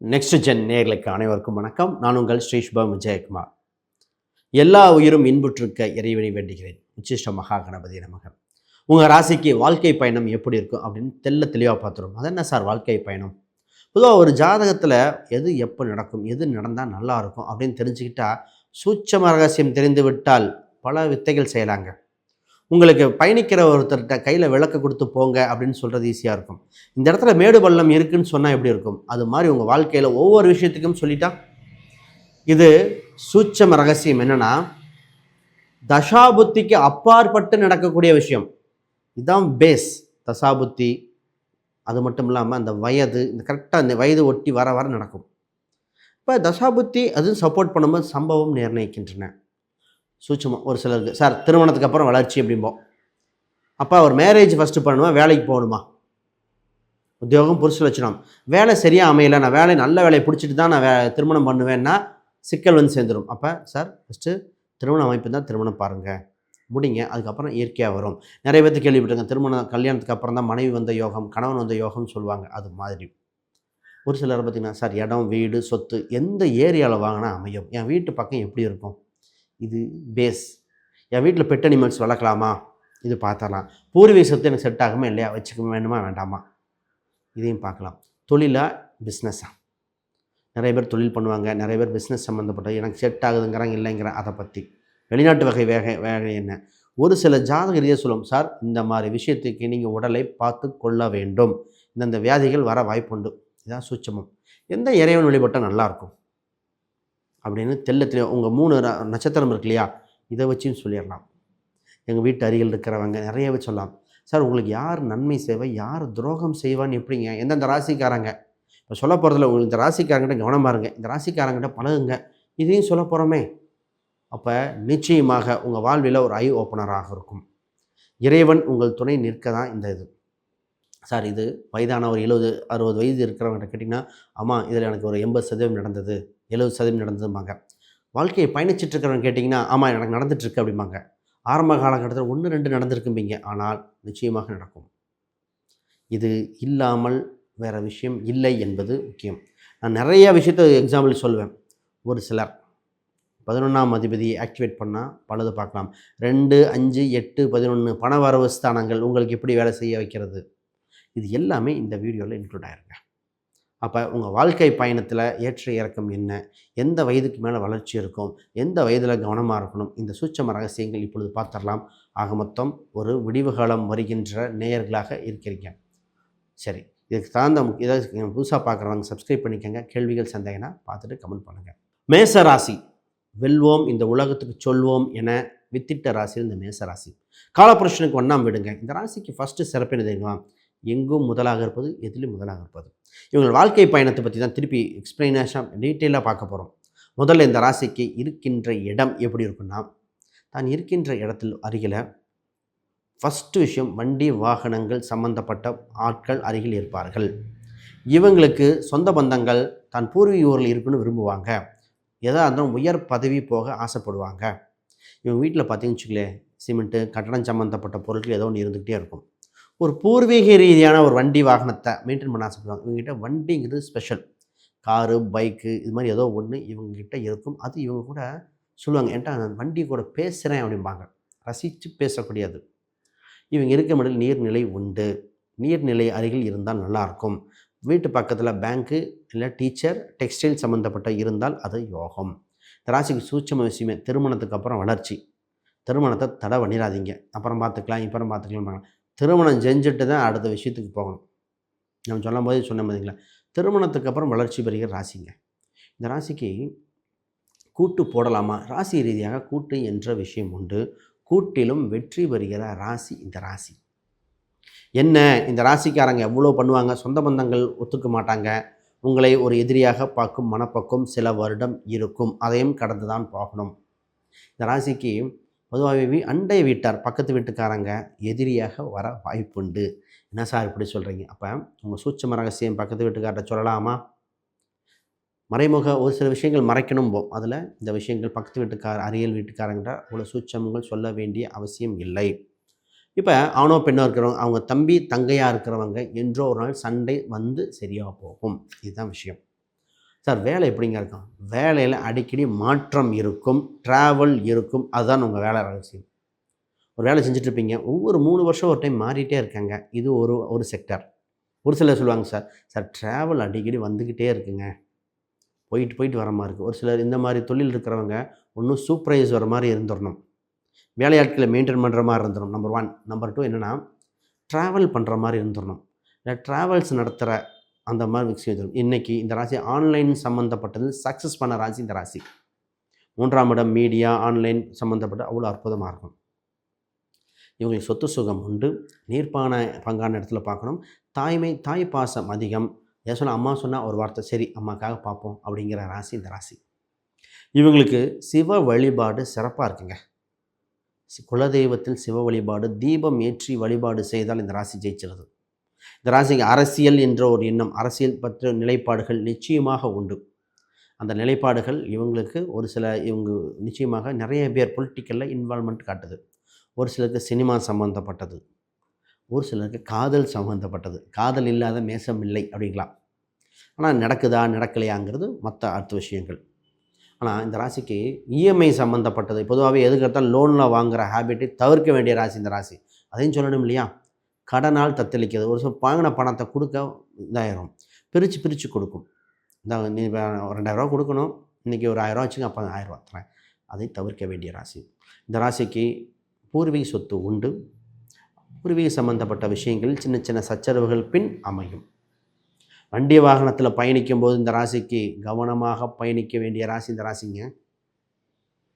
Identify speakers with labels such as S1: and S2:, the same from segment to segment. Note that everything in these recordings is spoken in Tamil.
S1: நெக்ஸ்ட் ஜென் நேயர்களுக்கு அனைவருக்கும் வணக்கம். நான் உங்கள் ஸ்ரீஷ்பம் விஜயகுமார். எல்லா உயிரும் இன்புற்றிருக்க இறைவனை வேண்டுகிறேன். உச்சிஷ்ட மகா கணபதி நமக. உங்கள் ராசிக்கு வாழ்க்கை பயணம் எப்படி இருக்கும் அப்படின்னு தெளிவாக பார்த்துருவோம். அது என்ன சார் வாழ்க்கை பயணம்? பொதுவாக ஒரு ஜாதகத்தில் எது எப்போ நடக்கும், எது நடந்தால் நல்லா இருக்கும் அப்படின்னு தெரிஞ்சுக்கிட்டா சூட்சம ரகசியம் தெரிந்து விட்டால் பல வித்தைகள் செய்யலாங்க. உங்களுக்கு பயணிக்கிற ஒருத்தர்கிட்ட கையில் விளக்க கொடுத்து போங்க அப்படின்னு சொல்கிறது ஈஸியாக இருக்கும். இந்த இடத்துல மேடு பள்ளம் இருக்குதுன்னு சொன்னால் எப்படி இருக்கும்? அது மாதிரி உங்கள் வாழ்க்கையில் ஒவ்வொரு விஷயத்துக்கும் சொல்லிட்டா இது சூட்சம ரகசியம். என்னென்னா, தசாபுத்திக்கு அப்பாற்பட்டு நடக்கக்கூடிய விஷயம். இதுதான் பேஸ். தசாபுத்தி, அது மட்டும் இல்லாமல் அந்த வயது, இந்த கரெக்டாக அந்த வயது ஒட்டி வர வர நடக்கும். இப்போ தசாபுத்தி அதுவும் சப்போர்ட் பண்ணும்போது சம்பவம் நிர்ணயிக்கின்றன. சூட்சமாக ஒரு சிலருக்கு சார் திருமணத்துக்கு அப்புறம் வளர்ச்சி அப்படிம்போம். அப்போ அவர் மேரேஜ் ஃபஸ்ட்டு பண்ணணுமா, வேலைக்கு போகணுமா? உத்தியோகம் புருஷ லட்சணம். வேலை சரியாக அமையலை, நான் நல்ல வேலையை பிடிச்சிட்டு தான் நான் திருமணம் பண்ணுவேன்னா சிக்கல் வந்து சேர்ந்துடும். அப்போ சார் ஃபஸ்ட்டு திருமண அமைப்பு தான் திருமணம் பாருங்கள், முடிங்க, அதுக்கப்புறம் இயற்கையாக வரும். நிறைய பேர்த்து கேள்விப்பட்டிருங்க, கல்யாணத்துக்கு அப்புறம் தான் மனைவி வந்த யோகம், கணவன் வந்த யோகம்னு சொல்லுவாங்க. அது மாதிரி ஒரு சிலர் பார்த்திங்கன்னா, சார் இடம், வீடு, சொத்து எந்த ஏரியாவில் வாங்கினா அமையும், என் வீட்டு பக்கம் எப்படி இருக்கும், இது பேஸ். என் வீட்டில் பெட் அனிமல்ஸ் வளர்க்கலாமா, இது பார்த்தரலாம். பூர்வீக சொத்து எனக்கு செட் ஆகுமா இல்லையா, வச்சுக்க வேணுமா வேண்டாமா, இதையும் பார்க்கலாம். தொழிலாக பிஸ்னஸாக நிறைய பேர் தொழில் பண்ணுவாங்க, நிறைய பேர் பிஸ்னஸ் சம்மந்தப்பட்ட எனக்கு செட் ஆகுதுங்கிறாங்க, இல்லைங்கிறேன். அதை பற்றி வெளிநாட்டு வேலை என்ன ஒரு சில ஜாதக ரீதியாக சொல்லும். சார் இந்த மாதிரி விஷயத்துக்கு நீங்கள் உடலை பார்த்து கொள்ள வேண்டும், இந்தந்த வியாதிகள் வர வாய்ப்புண்டு, இதான் சூட்சமம். எந்த இறைவன் வழிபட்டால் நல்லாயிருக்கும் அப்படின்னு தெளிவாக உங்கள் 3 நட்சத்திரம் இருக்கு இல்லையா, இதை வச்சுன்னு சொல்லிடலாம். எங்கள் வீட்டு அருகில் இருக்கிறவங்க நிறையவே சொல்லலாம். சார் உங்களுக்கு யார் நன்மை செய்வா, யார் துரோகம் செய்வான்னு எப்படிங்க, எந்தெந்த ராசிக்காரங்க இப்போ சொல்ல போகிறதில்ல. உங்களுக்கு இந்த ராசிக்காரங்கிட்ட கவனமாக இருங்க, இந்த ராசிக்காரங்கிட்ட பழகுங்க, இதையும் சொல்ல போகிறோமே. அப்போ நிச்சயமாக உங்கள் வாழ்வில் ஒரு ஐ ஓப்பனராக இருக்கும். இறைவன் உங்கள் துணை நிற்க தான் இந்த இது. சார் இது வயதான ஒரு 70-60 வயது இருக்கிறவங்ககிட்ட கேட்டிங்கன்னா, ஆமாம் இதில் எனக்கு ஒரு 80% நடந்தது, 70% நடந்ததும்பாங்க. வாழ்க்கையை பயணிச்சிட்ருக்கிறவங்க கேட்டிங்கன்னா, ஆமாம் எனக்கு நடந்துகிட்ருக்கு அப்படிம்பாங்க. ஆரம்ப காலகட்டத்தில் 1-2 நடந்திருக்கும்பீங்க, ஆனால் நிச்சயமாக நடக்கும். இது இல்லாமல் வேறு விஷயம் இல்லை என்பது முக்கியம். நான் நிறையா விஷயத்தை எக்ஸாம்பிள் சொல்லுவேன். ஒரு சிலர் 11ஆம் அதிபதியை ஆக்டிவேட் பண்ணால் பலது பார்க்கலாம். 2, 5, 8, 11 பண வரவு ஸ்தானங்கள் உங்களுக்கு எப்படி வேலை செய்ய வைக்கிறது, இது எல்லாமே இந்த வீடியோவில் இன்க்ளூட் ஆகிருங்க. அப்போ உங்கள் வாழ்க்கை பயணத்தில் ஏற்ற இறக்கம் என்ன, எந்த வயதுக்கு மேலே வளர்ச்சி இருக்கும், எந்த வயதில் கவனமாக இருக்கணும், இந்த சூட்சம ரகசியங்கள் இப்பொழுது பார்த்துடலாம். ஆக மொத்தம் ஒரு விடிவு காலம் வருகின்ற நேயர்களாக இருக்கிறீங்க. சரி, இதுக்கு தகுந்த ஏதாவது புதுசாக பார்க்குறவங்க சப்ஸ்கிரைப் பண்ணிக்கோங்க. கேள்விகள் சந்தேகம்னா பார்த்துட்டு கமெண்ட் பண்ணுங்கள். மேச ராசி, வெல்வோம் இந்த உலகத்துக்கு சொல்வோம் என வித்திட்ட ராசி இந்த மேச ராசி. காலபுருஷனுக்கு 1ஆம் வீடுங்க. இந்த ராசிக்கு ஃபஸ்ட்டு சிறப்பு என்ன தெரியுமா, எங்கும் முதலாக இருப்பது, எதிலும் முதலாக இருப்பது. இவங்க வாழ்க்கை பயணத்தை பற்றி தான் திருப்பி எக்ஸ்பிளைனேஷன் டீட்டெயிலாக பார்க்க போகிறோம். முதல்ல இந்த ராசிக்கு இருக்கின்ற இடம் எப்படி இருக்குன்னா, தான் இருக்கின்ற இடத்தில் அருகில் ஃபஸ்ட்டு விஷயம் வண்டி வாகனங்கள் சம்பந்தப்பட்ட ஆட்கள் அருகில் இருப்பார்கள். இவங்களுக்கு சொந்த பந்தங்கள் தான் பூர்வீக ஊரில் இருக்குன்னு விரும்புவாங்க. எதாக இருந்தாலும் உயர் பதவி போக ஆசைப்படுவாங்க. இவங்க வீட்டில் பார்த்தீங்கன்னு வச்சுக்கலே, சிமெண்ட்டு கட்டடம் சம்மந்தப்பட்ட பொருட்கள் ஏதோ ஒன்று இருந்துக்கிட்டே இருக்கும். ஒரு பூர்வீக ரீதியான ஒரு வண்டி வாகனத்தை மெயின்டைன் பண்ண ஆசைப்படுவாங்க. இவங்ககிட்ட வண்டிங்கிறது ஸ்பெஷல். காரு, பைக்கு இது மாதிரி ஏதோ ஒன்று இவங்ககிட்ட இருக்கும். அது இவங்க கூட சொல்லுவாங்க, என்கிட்ட நான் வண்டி கூட பேசுகிறேன் அப்படிம்பாங்க. ரசித்து பேசக்கூடியது. இவங்க இருக்க முடியல நீர்நிலை உண்டு. நீர்நிலை அருகில் இருந்தால் நல்லாயிருக்கும். வீட்டு பக்கத்தில் பேங்க்கு இல்லை டீச்சர், டெக்ஸ்டைல் சம்மந்தப்பட்ட இருந்தால் அது யோகம். இந்த ராசிக்கு சூட்சம விஷயமே திருமணத்துக்கு அப்புறம் வளர்ச்சி. திருமணத்தை தடை பண்ணிடாதீங்க, அப்புறம் பார்த்துக்கலாம் இப்புறம் பார்த்துக்கலாம். திருமணம் செஞ்சுட்டு தான் அடுத்த விஷயத்துக்கு போகணும். நம்ம சொல்லும் போதே சொன்ன மாதிரிங்களா, திருமணத்துக்கு அப்புறம் வளர்ச்சி பெறுகிற ராசிங்க. இந்த ராசிக்கு கூட்டு போடலாமா, ராசி ரீதியாக கூட்டு என்ற விஷயம் உண்டு. கூட்டிலும் வெற்றி பெறுகிற ராசி இந்த ராசி. என்ன இந்த ராசிக்காரங்க எவ்வளோ பண்ணுவாங்க, சொந்த பந்தங்கள் ஒத்துக்க மாட்டாங்க, உங்களை ஒரு எதிரியாக பார்க்கும் மனப்பக்கம் சில வருடம் இருக்கும். அதையும் கடந்து தான் போகணும். இந்த ராசிக்கு பொதுவாகவே அண்டை வீட்டார், பக்கத்து வீட்டுக்காரங்க எதிரியாக வர வாய்ப்புண்டு. என்ன சார் இப்படி சொல்கிறீங்க, அப்போ உங்கள் சூட்சம ரகசியம் பக்கத்து வீட்டுக்கார்ட்ட சொல்லலாமா? மறைமுக ஒரு சில விஷயங்கள் மறைக்கணும் போம். அதில் இந்த விஷயங்கள் பக்கத்து அருகில் வீட்டுக்காரங்கிட்ட அவ்வளோ சூட்சமங்கள் சொல்ல வேண்டிய அவசியம் இல்லை. இப்போ ஆணோ பெண்ணோ இருக்கிறவங்க, அவங்க தம்பி தங்கையாக இருக்கிறவங்க என்றோ ஒரு நாள் சண்டை வந்து சரியாக போகும். இதுதான் விஷயம். சார் வேலை எப்படிங்க இருக்கும்? வேலையில் அடிக்கடி மாற்றம் இருக்கும், ட்ராவல் இருக்கும். அதுதான் உங்கள் வேலை ரகசியம். ஒரு வேலை செஞ்சுட்ருப்பீங்க, ஒவ்வொரு 3 வருஷம் ஒரு டைம் மாறிட்டே இருக்காங்க. இது ஒரு செக்டார். ஒரு சிலர் சொல்லுவாங்க, சார் சார் ட்ராவல் அடிக்கடி வந்துக்கிட்டே இருக்குங்க, போயிட்டு போயிட்டு வர மாதிரி இருக்குது. ஒரு சிலர் இந்த மாதிரி தொழில் இருக்கிறவங்க ஒன்றும் சூப்பர்வைசர் மாதிரி இருந்துடணும், வேலையாட்களை மெயின்டைன் பண்ணுற மாதிரி இருந்துடணும். நம்பர் 1. நம்பர் 2 என்னென்னா, ட்ராவல் பண்ணுற மாதிரி இருந்துடணும். இல்லை ட்ராவல்ஸ் நடத்துகிற அந்த மாதிரி விஷயம் இருக்கும். இன்றைக்கி இந்த ராசி ஆன்லைன் சம்மந்தப்பட்டது சக்ஸஸ் பண்ண ராசி இந்த ராசி. 3ஆம் இடம் மீடியா, ஆன்லைன் சம்மந்தப்பட்ட அவ்வளோ அற்புதமாக இருக்கும். இவங்களுக்கு சொத்து சுகம் உண்டு. நீர்ப்பான பங்கான இடத்துல பார்க்கணும். தாய் பாசம் அதிகம். ஏன் சொன்னால் அம்மா சொன்னால் ஒரு வார்த்தை, சரி அம்மாக்காக பார்ப்போம் அப்படிங்கிற ராசி இந்த ராசி. இவங்களுக்கு சிவ வழிபாடு சிறப்பாக இருக்குங்க. குலதெய்வத்தில் சிவ வழிபாடு, தீபம் ஏற்றி வழிபாடு செய்தால் இந்த ராசி ஜெயிச்சிருது. இந்த ராசிக்கு அரசியல் என்ற ஒரு எண்ணம், அரசியல் பற்றிய நிலைப்பாடுகள் நிச்சயமாக உண்டு. அந்த நிலைப்பாடுகள் இவங்களுக்கு இவங்க நிச்சயமாக நிறைய பேர் பொலிட்டிக்கலில் இன்வால்மெண்ட் காட்டுது. ஒரு சிலருக்கு சினிமா சம்மந்தப்பட்டது, ஒரு சிலருக்கு காதல் சம்மந்தப்பட்டது. காதல் இல்லாத மேசம் இல்லை அப்படிங்களாம். ஆனால் நடக்குதா நடக்கலையாங்கிறது மற்ற அடுத்த விஷயங்கள். ஆனால் இந்த ராசிக்கு இஎம்ஐ சம்மந்தப்பட்டது, பொதுவாகவே எதுக்கெடுத்தாலும் லோனில் வாங்குகிற ஹேபிட்டை தவிர்க்க வேண்டிய ராசி இந்த ராசி. அதையும் சொல்லணும் இல்லையா? கடனால் தத்தளிக்கிறது. ஒரு சில வாங்கின பணத்தை கொடுக்க இதாயிரும், பிரித்து கொடுக்கும். இந்த நீ 2000 கொடுக்கணும், இன்றைக்கி ஒரு 1000 வச்சுங்க, அப்போ 1000 தரேன். அதை தவிர்க்க வேண்டிய ராசி. இந்த ராசிக்கு பூர்வீக சொத்து உண்டு. பூர்வீக சம்பந்தப்பட்ட விஷயங்கள் சின்ன சின்ன சச்சரவுகள் பின் அமையும். வண்டி வாகனத்தில் பயணிக்கும் போது இந்த ராசிக்கு கவனமாக பயணிக்க வேண்டிய ராசி இந்த ராசிங்க.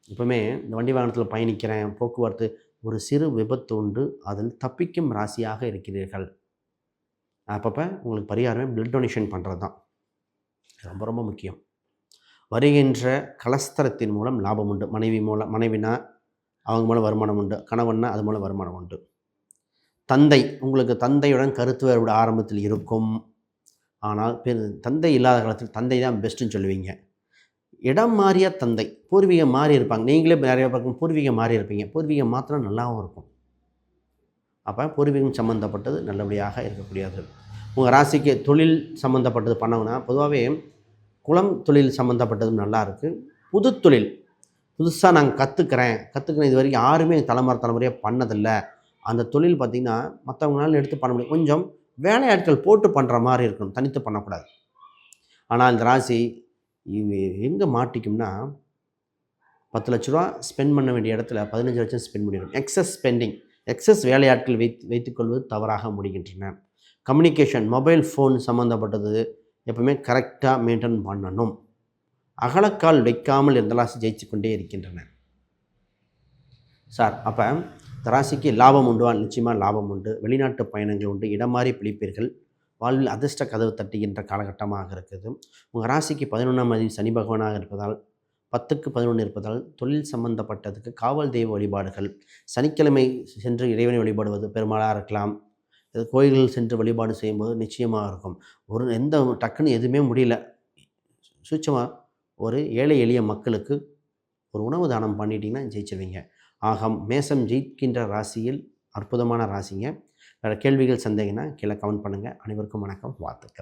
S1: இப்போவுமே இந்த வண்டி வாகனத்தில் பயணிக்கிறேன், போக்குவரத்து, ஒரு சிறு விபத்து உண்டு, அதில் தப்பிக்கும் ராசியாக இருக்கிறீர்கள். அப்பப்போ உங்களுக்கு பரிகாரமே பிளட் டொனேஷன் பண்ணுறது தான் ரொம்ப ரொம்ப முக்கியம். வருகின்ற கலஸ்தரத்தின் மூலம் லாபம் உண்டு. மனைவினா அவங்க மூலம் வருமானம் உண்டு, கணவன்னா அது மூலம் வருமானம் உண்டு. உங்களுக்கு தந்தையுடன் கருத்து வேறுபாடு ஆரம்பத்தில் இருக்கும். ஆனால் தந்தை இல்லாத காலத்தில் தந்தை தான் பெஸ்ட்டுன்னு சொல்லுவீங்க. இடம் மாறிய தந்தை, பூர்வீகம் மாறி இருப்பாங்க. நீங்களே நிறைய பக்கம் பூர்வீகம் மாறி இருப்பீங்க. பூர்வீகம் மாத்திரம் நல்லாவும் இருக்கும். அப்போ பூர்வீகம் சம்மந்தப்பட்டது நல்லபடியாக இருக்கக்கூடியது. உங்கள் ராசிக்கு தொழில் சம்மந்தப்பட்டது பண்ணவுன்னா பொதுவாகவே குளம் தொழில் சம்மந்தப்பட்டதும் நல்லா இருக்குது. புது தொழில் புதுசாக நாங்கள் கற்றுக்கிறேன் இது வரைக்கும் யாருமே தலைமுறையாக பண்ணதில்லை. அந்த தொழில் பார்த்திங்கன்னா மற்றவங்களால எடுத்து பண்ண முடியும். கொஞ்சம் வேலையாட்கள் போட்டு பண்ணுற மாதிரி இருக்கணும், தனித்து பண்ணக்கூடாது. ஆனால் இந்த ராசி எங்கே மாட்டிக்கும்னா, 10 லட்ச ரூபா ஸ்பெண்ட் பண்ண வேண்டிய இடத்துல 15 லட்சம் ஸ்பெண்ட் பண்ணிடும். எக்ஸஸ் வேலையாட்கள் வைத்துக்கொள்வது தவறாக முடிகின்றன. கம்யூனிகேஷன், மொபைல் ஃபோன் சம்மந்தப்பட்டது எப்பவுமே கரெக்டாக மெயின்டைன் பண்ணணும். அகலக்கால் வைக்காமல் இருந்த ராசி ஜெயிச்சு கொண்டே இருக்கின்றன. சார் அப்போ இந்த ராசிக்கு லாபம் உண்டுவா? நிச்சயமாக லாபம் உண்டு. வெளிநாட்டு பயணங்கள் உண்டு. இடம் மாறி பிடிப்பீர்கள். வாழ்வில் அதிர்ஷ்ட கதவு தட்டுகின்ற காலகட்டமாக இருக்குது. உங்கள் ராசிக்கு 11ஆம் அதிபதி சனி பகவானாக இருப்பதால், 10க்கு 11 இருப்பதால் தொழில் சம்பந்தப்பட்டதுக்கு காவல் தெய்வ வழிபாடுகள், சனிக்கிழமை சென்று இறைவனை வழிபாடுவது பெருமாளாக இருக்கலாம். கோயில்கள் சென்று வழிபாடு செய்யும்போது நிச்சயமாக இருக்கும். டக்குன்னு எதுவுமே முடியல, சூட்சமாக ஒரு ஏழை எளிய மக்களுக்கு ஒரு உணவு தானம் பண்ணிட்டீங்கன்னா ஜெயிச்சிருவீங்க. மேசம் ஜெயிக்கின்ற ராசியில் அற்புதமான ராசிங்க. வேறு கேள்விகள் சந்தேகம்னா கீழே கமெண்ட் பண்ணுங்கள். அனைவருக்கும் வணக்கம், வாழ்த்துக்கள்.